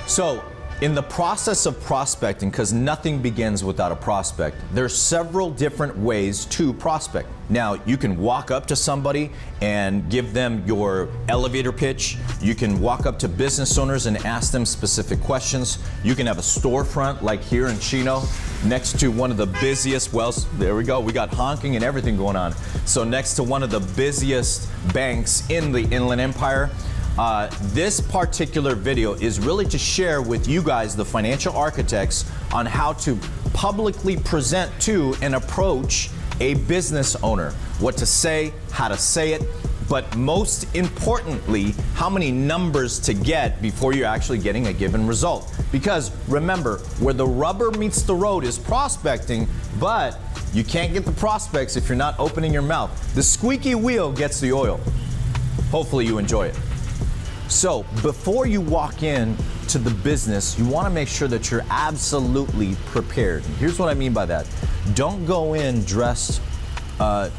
So, in the process of prospecting, because nothing begins without a prospect, there's several different ways to prospect. Now, you can walk up to somebody and give them your elevator pitch. You can walk up to business owners and ask them specific questions. You can have a storefront like here in Chino, next to one of the busiest, well, there we go, we got honking and everything going on. So next to one of the busiest banks in the Inland Empire. This particular video is really to share with you guys, the financial architects, on how to publicly present to and approach a business owner, what to say, how to say it, but most importantly, how many numbers to get before you're actually getting a given result. Because remember, where the rubber meets the road is prospecting, but you can't get the prospects if you're not opening your mouth. The squeaky wheel gets the oil. Hopefully you enjoy it. So before you walk in to the business, you want to make sure that you're absolutely prepared. Here's what I mean by that. Don't go in dressed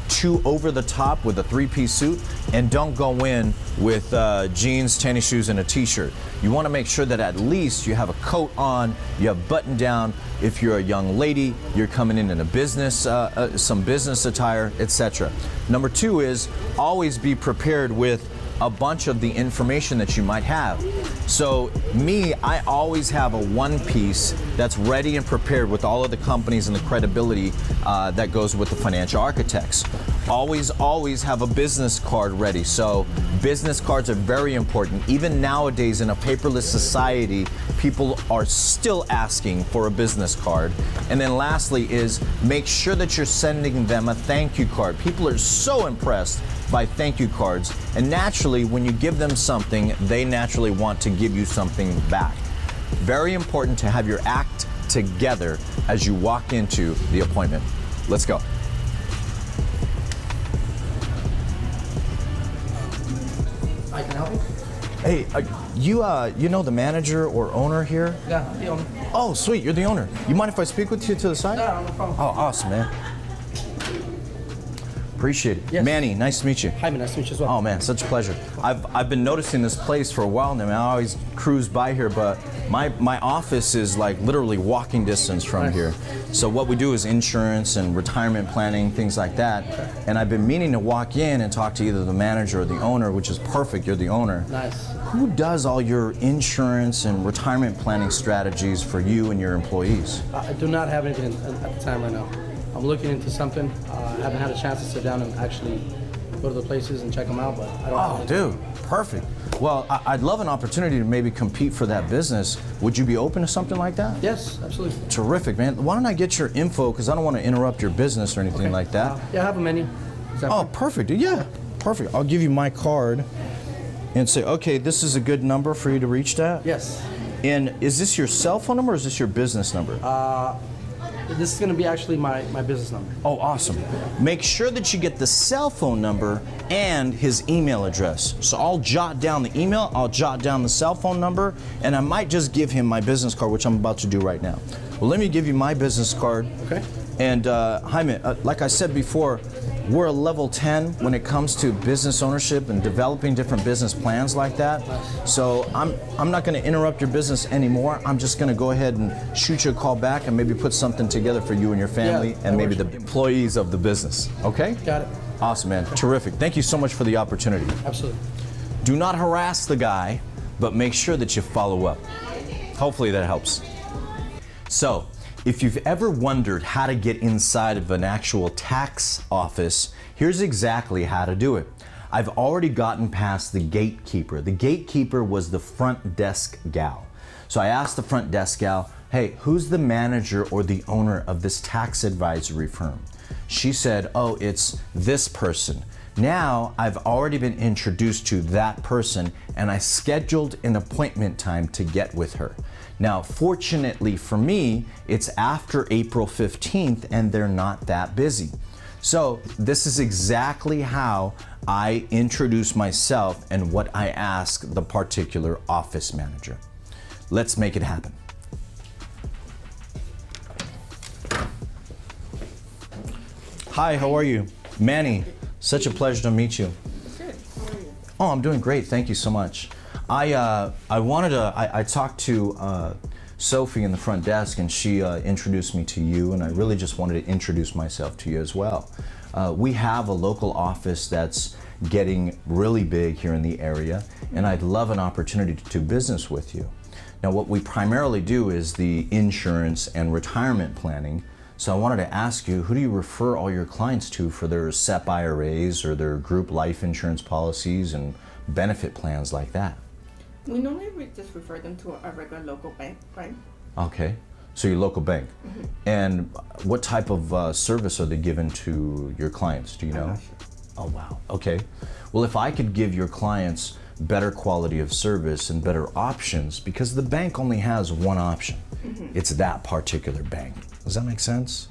too over the top with a three-piece suit, and don't go in with jeans, tennis shoes, and a t-shirt. You want to make sure that at least you have a coat on, you have button down. If you're a young lady, you're coming in a business, some business attire, etc. Number two is always be prepared with a bunch of the information that you might have. So me, I always have a one piece that's ready and prepared with all of the companies and the credibility that goes with the financial architects. Always have a business card ready. So business cards are very important. Even nowadays in a paperless society, people are still asking for a business card. And then lastly is make sure that you're sending them a thank you card. People are so impressed by thank you cards, and naturally when you give them something, they naturally want to give you something back. Very important to have your act together as you walk into the appointment. Let's go. I can help you? Hey, you know the manager or owner here? Yeah, the owner. Oh, sweet, you're the owner. You mind if I speak with you to the side? No, no problem. Oh, awesome, man. Appreciate it. Yes. Manny, nice to meet you. Hi, man, nice to meet you as well. Oh man, such a pleasure. I've been noticing this place for a while now. I always cruise by here, but my office is like literally walking distance from here. So what we do is insurance and retirement planning, things like that. And I've been meaning to walk in and talk to either the manager or the owner, which is perfect, you're the owner. Nice. Who does all your insurance and retirement planning strategies for you and your employees? I do not have anything at the time right now. I'm looking into something. I haven't had a chance to sit down and actually go to the places and check them out, but I don't have anything. Dude, perfect. Well, I'd love an opportunity to maybe compete for that business. Would you be open to something like that? Yes, absolutely. Terrific, man. Why don't I get your info, because I don't want to interrupt your business or anything like that. Yeah, I have a menu. Is that Oh, fine? perfect. Yeah, perfect. I'll give you my card and say, okay, this is a good number for you to reach that? Yes. And is this your cell phone number or is this your business number? This is going to be actually my business number. Oh, awesome. Make sure that you get the cell phone number and his email address. So I'll jot down the email, I'll jot down the cell phone number, and I might just give him my business card, which I'm about to do right now. Well, let me give you my business card. Okay. And Jaime, like I said before, we're a level 10 when it comes to business ownership and developing different business plans like that. So I'm not going to interrupt your business anymore. I'm just going to go ahead and shoot you a call back and maybe put something together for you and your family and maybe the employees of the business. Okay? Got it. Awesome, man. Terrific. Thank you so much for the opportunity. Absolutely. Do not harass the guy, but make sure that you follow up. Hopefully that helps. So, if you've ever wondered how to get inside of an actual tax office, here's exactly how to do it. I've already gotten past the gatekeeper. The gatekeeper was the front desk gal. So I asked the front desk gal, hey, who's the manager or the owner of this tax advisory firm? She said, oh, it's this person. Now I've already been introduced to that person and I scheduled an appointment time to get with her. Now, fortunately for me, it's after April 15th and they're not that busy. So this is exactly how I introduce myself and what I ask the particular office manager. Let's make it happen. Hi, how are you? Manny, such a pleasure to meet you. Good. How are you? Oh, I'm doing great. Thank you so much. I talked to Sophie in the front desk, and she introduced me to you, and I really just wanted to introduce myself to you as well. We have a local office that's getting really big here in the area, and I'd love an opportunity to do business with you. Now, what we primarily do is the insurance and retirement planning. So I wanted to ask you, who do you refer all your clients to for their SEP IRAs or their group life insurance policies and benefit plans like that? We normally just refer them to a regular local bank, right? Okay, so your local bank. Mm-hmm. And what type of service are they given to your clients? Do you know? I'm not sure. Oh, wow. Okay. Well, if I could give your clients better quality of service and better options, because the bank only has one option. Mm-hmm. It's that particular bank. Does that make sense?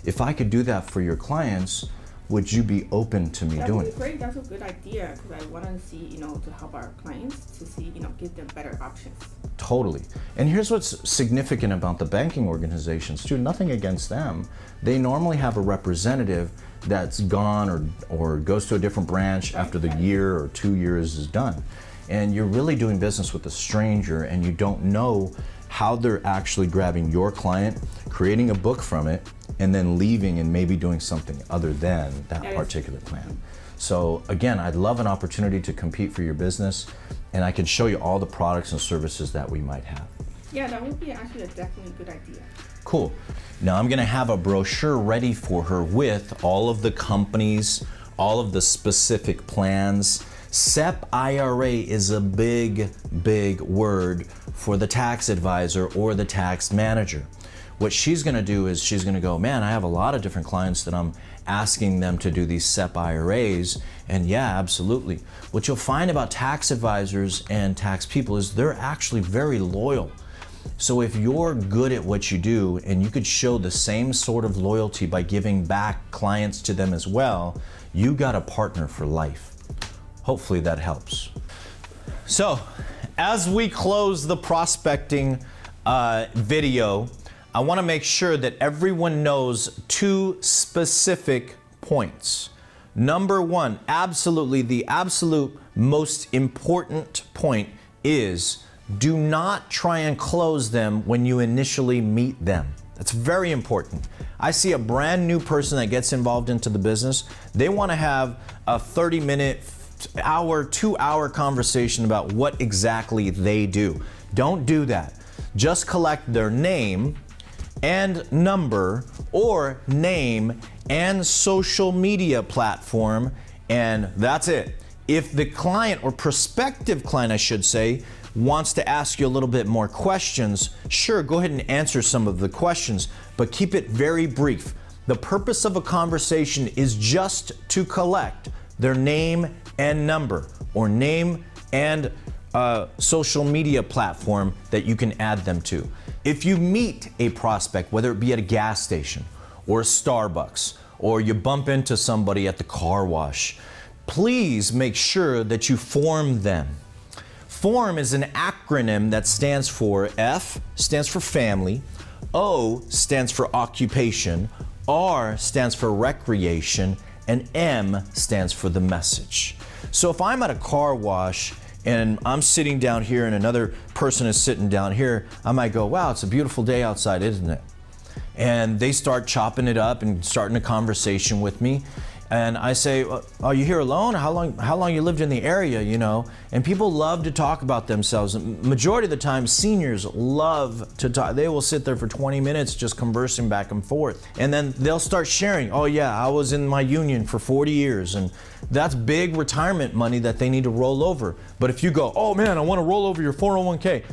If I could do that for your clients, would you be open to me That doing would be it? great. That's a good idea because I want to see, to help our clients to see, give them better options. Totally. And here's what's significant about the banking organizations too, nothing against them. They normally have a representative that's gone or goes to a different branch after the year or 2 years is done. And you're really doing business with a stranger and you don't know how they're actually grabbing your client, creating a book from it, and then leaving and maybe doing something other than that particular plan. So again, I'd love an opportunity to compete for your business, and I can show you all the products and services that we might have. Yeah, that would be actually a definitely good idea. Cool. Now I'm gonna have a brochure ready for her with all of the companies, all of the specific plans. SEP IRA is a big, big word for the tax advisor or the tax manager. What she's gonna do is she's gonna go, man, I have a lot of different clients that I'm asking them to do these SEP IRAs, and yeah, absolutely. What you'll find about tax advisors and tax people is they're actually very loyal. So if you're good at what you do and you could show the same sort of loyalty by giving back clients to them as well, you got a partner for life. Hopefully that helps. So as we close the prospecting video, I want to make sure that everyone knows two specific points. Number one, absolutely, the absolute most important point is do not try and close them when you initially meet them. That's very important. I see a brand new person that gets involved into the business. They want to have a 30-minute, hour, 2-hour conversation about what exactly they do. Don't do that. Just collect their name and number, or name and social media platform, and that's it. If the client, or prospective client I should say, wants to ask you a little bit more questions, sure, go ahead and answer some of the questions, but keep it very brief. The purpose of a conversation is just to collect their name and number, or name and social media platform that you can add them to. If you meet a prospect, whether it be at a gas station or a Starbucks, or you bump into somebody at the car wash, please make sure that you form them. FORM is an acronym that stands for F stands for family, O stands for occupation, R stands for recreation, and M stands for the message. So if I'm at a car wash and I'm sitting down here and another person is sitting down here, I might go, wow, it's a beautiful day outside, isn't it? And they start chopping it up and starting a conversation with me. And I say, are you here alone? How long you lived in the area, you know? And people love to talk about themselves. Majority of the time, seniors love to talk. They will sit there for 20 minutes just conversing back and forth. And then they'll start sharing, oh yeah, I was in my union for 40 years. And that's big retirement money that they need to roll over. But if you go, oh man, I want to roll over your 401k,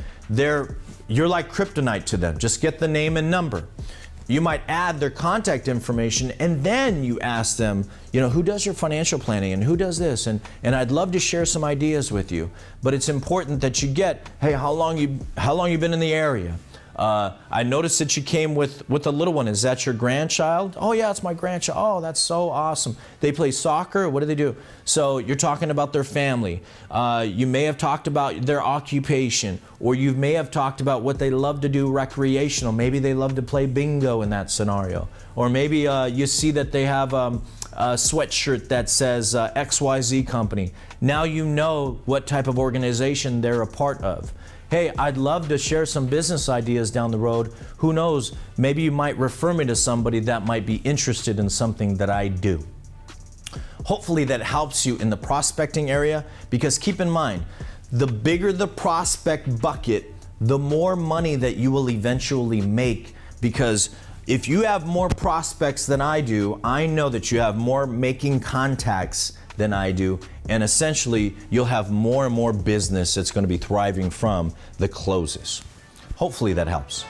you're like kryptonite to them. Just get the name and number. You might add their contact information, and then you ask them, you know, who does your financial planning and who does this? And I'd love to share some ideas with you. But it's important that you get, hey, how long you been in the area? I noticed that you came with a little one. Is that your grandchild? Oh yeah, it's my grandchild. Oh, that's so awesome. They play soccer? What do they do? So you're talking about their family. You may have talked about their occupation, or you may have talked about what they love to do recreational. Maybe they love to play bingo in that scenario. Or maybe you see that they have a sweatshirt that says XYZ company. Now you know what type of organization they're a part of. Hey, I'd love to share some business ideas down the road. Who knows, maybe you might refer me to somebody that might be interested in something that I do. Hopefully that helps you in the prospecting area, because keep in mind, the bigger the prospect bucket, the more money that you will eventually make, because if you have more prospects than I do, I know that you have more making contacts than I do, and essentially you'll have more and more business that's going to be thriving from the closes. Hopefully that helps.